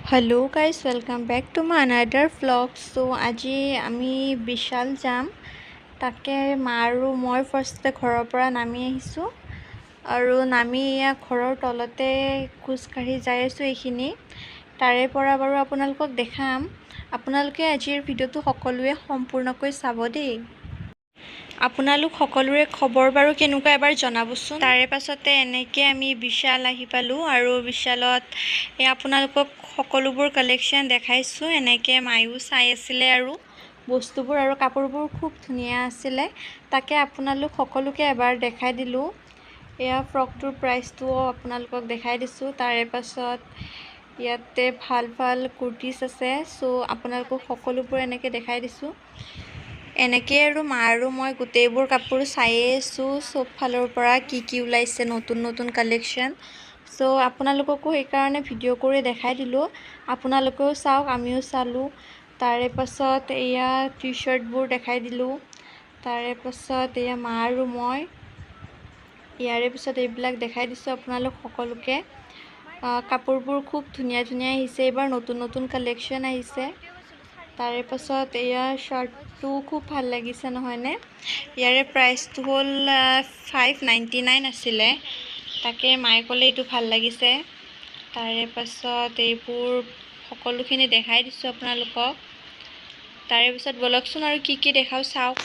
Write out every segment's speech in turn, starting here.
Hello guys welcome back to my another vlog. So আজি আমি বিশাল যাম তাকে মা আৰু মই ফাৰ্ষ্টতে ঘৰৰ পৰা নামি আহিছোঁ আৰু নামি ঘৰৰ তলতে খোজকাঢ়ি যাই আছোঁ এইখিনি তাৰে পৰা বাৰু আপোনালোকক দেখাম। আপোনালোকে আজিৰ ভিডিঅ'টো সকলোৱে সম্পূৰ্ণকৈ চাব দেই। আপোনালোক সকলোৰে খবৰ বাৰু কেনেকুৱা এবাৰ জনাবচোন। তাৰে পাছতে এনেকৈ আমি বিশাল আহি পালোঁ আৰু বিশালত আপোনালোকক সকলোবোৰ কালেকশ্যন দেখাইছোঁ। এনেকৈ মায়ো চাই আছিলে আৰু বস্তুবোৰ আৰু কাপোৰবোৰ খুব ধুনীয়া আছিলে, তাকে আপোনালোক সকলোকে এবাৰ দেখাই দিলোঁ। এয়া ফ্ৰকটোৰ প্ৰাইচটোও আপোনালোকক দেখাই দিছোঁ। তাৰে পাছত ইয়াতে ভাল ভাল কুৰ্তিছ আছে, চ' আপোনালোকক সকলোবোৰ এনেকৈ দেখাই দিছোঁ। এনেকৈ আৰু মা আৰু মই গোটেইবোৰ কাপোৰ চায়ে আছোঁ, চব ফালৰ পৰা কি ওলাইছে নতুন নতুন কালেকশ্যন। চ' আপোনালোককো সেইকাৰণে ভিডিঅ' কৰি দেখাই দিলোঁ, আপোনালোকেও চাওক আমিও চালোঁ। তাৰে পাছত এয়া টি শ্বাৰ্টবোৰ দেখাই দিলোঁ। তাৰে পাছত এয়া মা আৰু মই ইয়াৰে পিছত এইবিলাক দেখাই দিছোঁ আপোনালোক সকলোকে। কাপোৰবোৰ খুব ধুনীয়া ধুনীয়া আহিছে, এইবাৰ নতুন নতুন কালেকশ্যন আহিছে। তাৰে পাছত এয়া শ্বাৰ্টটো খুব ভাল লাগিছে নহয়নে। ইয়াৰে প্ৰাইচটো হ'ল 599 আছিলে, তাকে মায়ে ক'লে এইটো ভাল লাগিছে। তাৰে পাছত এইবোৰ সকলোখিনি দেখাই দিছোঁ আপোনালোকক। তাৰে পিছত বলকচোন আৰু কি দেখাওঁ চাওক।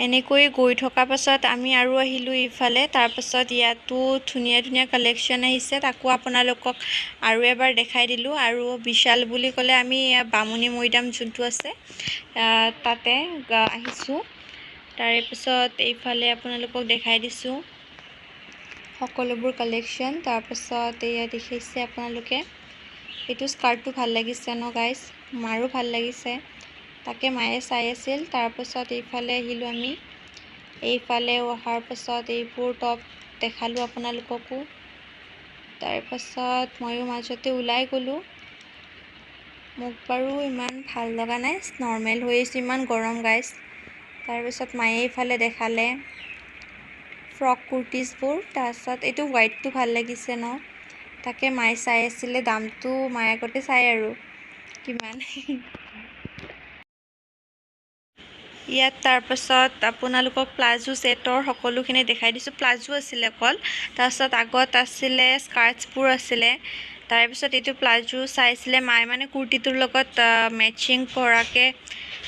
এনেকৈ গৈ থকা পাছত আমি আৰু আহিলোঁ ইফালে। তাৰপাছত ইয়াতো ধুনীয়া ধুনীয়া কালেকশ্যন আহিছে, তাকো আপোনালোকক আৰু এবাৰ দেখাই দিলোঁ। আৰু বিশাল বুলি ক'লে আমি বামুণী মৈদাম যোনটো আছে তাতে আহিছোঁ। তাৰে পিছত এইফালে আপোনালোকক দেখাই দিছোঁ সকলোবোৰ কালেকশ্যন। তাৰপাছত এয়া দেখিছে আপোনালোকে, এইটো স্কাৰ্টটো ভাল লাগিছে ন গাইজ, মাৰো ভাল লাগিছে, তাকে মায়ে চাই আছিল। তাৰপাছত এইফালে আহিলোঁ আমি। এইফালে অহাৰ পাছত এইবোৰ টপ দেখালোঁ আপোনালোককো। তাৰপাছত ময়ো মাজতে ওলাই গ'লোঁ, মোক বাৰু ইমান ভাল লগা নাই, নৰ্মেল হৈ আছে, ইমান গৰম গাইজ। তাৰপিছত মায়ে এইফালে দেখালে ফ্ৰক কুৰ্তিছবোৰ। তাৰপাছত এইটো হোৱাইটটো ভাল লাগিছে ন, তাকে মায়ে চাই আছিলে, দামটো মায়ে আগতে চাই আৰু কিমান। ইয়াত তাৰপাছত আপোনালোকক প্লাজো ছেটৰ সকলোখিনি দেখাই দিছোঁ। প্লাজো আছিলে অকল, তাৰপাছত আগত আছিলে স্কাৰ্টছবোৰ আছিলে। তাৰপিছত এইটো প্লাজো চাইছিলে মায়ে, মানে কুৰ্তিটোৰ লগত মেচিং কৰাকৈ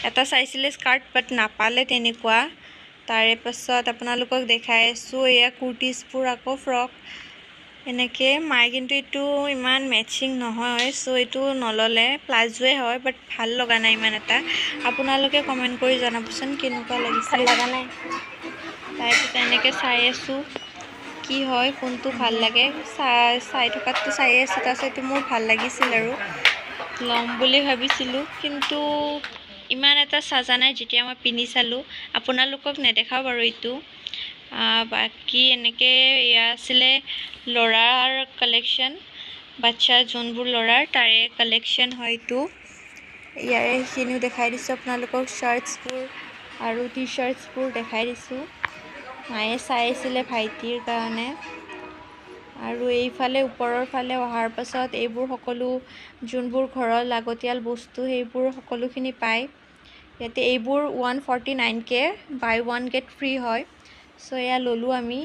এটা চাইছিলে স্কাৰ্ট, বাট নাপালে তেনেকুৱা। তাৰে পাছত আপোনালোকক দেখাই আছোঁ এয়া কুৰ্তিছবোৰ, আকৌ ফ্ৰক এনেকৈ। মায়ে কিন্তু এইটো ইমান মেচিং নহয়, চ' এইটো নল'লে, প্লাজোৱে হয় বাট ভাল লগা নাই ইমান এটা। আপোনালোকে কমেণ্ট কৰি জনাবচোন কেনেকুৱা লাগিছে। ভাল লগা নাই। তাৰপিছত এনেকৈ চাই আছোঁ কি হয়, কোনটো ভাল লাগে, চাই থকাতটো চায়ে আছোঁ। তাৰপিছত এইটো মোৰ ভাল লাগিছিল আৰু ল'ম বুলি ভাবিছিলোঁ, কিন্তু ইমান এটা চাজা নাই। যেতিয়া মই পিন্ধি চালোঁ, আপোনালোকক নেদেখাওঁ বাৰু এইটো। বাকী এনেকৈ এয়া আছিলে ল'ৰাৰ কালেকশ্যন, বাচ্ছা যোনবোৰ ল'ৰাৰ তাৰে কালেকশ্যন হয় এইটো। ইয়াৰে সেইখিনিও দেখাই দিছোঁ আপোনালোকক, শ্বাৰ্টছবোৰ আৰু টি শ্বাৰ্টছবোৰ দেখাই দিছোঁ। মায়ে চাই আছিলে ভাইটিৰ কাৰণে। আৰু এইফালে ওপৰৰ ফালে অহাৰ পাছত এইবোৰ সকলো যোনবোৰ ঘৰৰ লাগতিয়াল বস্তু সেইবোৰ সকলোখিনি পায় ইয়াতে। এইবোৰ 149কে বাই 1 গেট ফ্ৰী হয়, চ' এয়া ল'লোঁ আমি।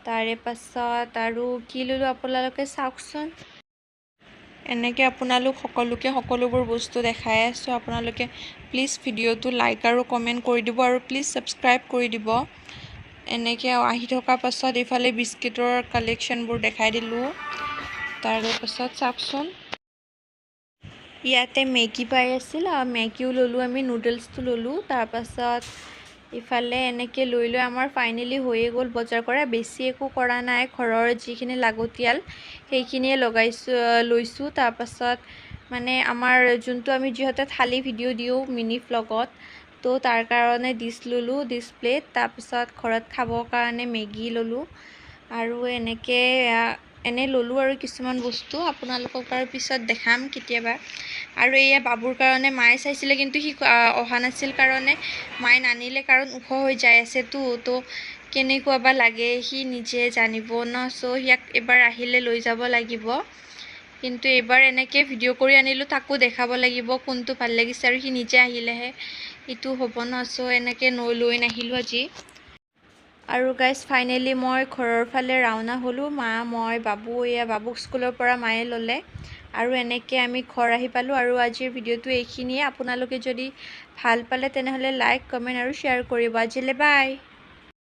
তাৰে পাছত আৰু কি ল'লোঁ আপোনালোকে চাওকচোন। এনেকৈ আপোনালোক সকলোকে সকলোবোৰ বস্তু দেখাই আছোঁ। আপোনালোকে প্লিজ ভিডিঅ'টো লাইক আৰু কমেণ্ট কৰি দিব, আৰু প্লিজ ছাবস্ক্ৰাইব কৰি দিব। এনেকৈ আহি থকাৰ পাছত এইফালে বিস্কিটৰ কালেকশ্যনবোৰ দেখাই দিলোঁ। তাৰে পাছত চাওকচোন, ইয়াতে মেগী পাই আছিল, মেগীও ল'লোঁ আমি, নুডলছটো ল'লোঁ। তাৰপাছত ইফালে এনেকৈ লৈ আমাৰ ফাইনেলি হৈয়ে গ'ল বজাৰ কৰা। বেছি একো কৰা নাই, ঘৰৰ যিখিনি লাগতিয়াল সেইখিনিয়ে লৈছোঁ। তাৰপাছত মানে আমাৰ যোনটো আমি যিহেতু থালি ভিডিঅ' দিওঁ মিনি ভ্লগত, তো তাৰ কাৰণে ডিছ ল'লোঁ, ডিছ প্লেট। তাৰপিছত ঘৰত খাবৰ কাৰণে মেগী ল'লোঁ, আৰু এনেই ল'লোঁ আৰু কিছুমান বস্তু আপোনালোকক বাৰু পিছত দেখাম কেতিয়াবা। আৰু এয়া বাবুৰ কাৰণে মায়ে চাইছিলে, কিন্তু সি অহা নাছিল কাৰণে মায়ে নানিলে, কাৰণ ওখ হৈ যাই আছেতো, তো কেনেকুৱা বা লাগে সি নিজে জানিব ন, চ' ইয়াক এবাৰ আহিলে লৈ যাব লাগিব। কিন্তু এইবাৰ এনেকৈ ভিডিঅ' কৰি আনিলোঁ, তাকো দেখাব লাগিব কোনটো ভাল লাগিছে, আৰু সি নিজে আহিলেহে এইটো হ'ব ন। চ' এনেকৈ লৈ নাহিলোঁ আজি। আৰু গাইজ ফাইনেলি মই ঘৰৰ ফালে ৰাওনা হ'লোঁ। মা, মই, বাবু, বাবুক স্কুলৰ পৰা মায়ে ল'লে, আৰু এনেকৈ আমি ঘৰ আহি পালোঁ। আৰু আজিৰ ভিডিঅ'টো এইখিনিয়ে। আপোনালোকে যদি ভাল পালে তেনেহ'লে লাইক, কমেণ্ট আৰু শ্বেয়াৰ কৰিব। আজিলৈ বাই।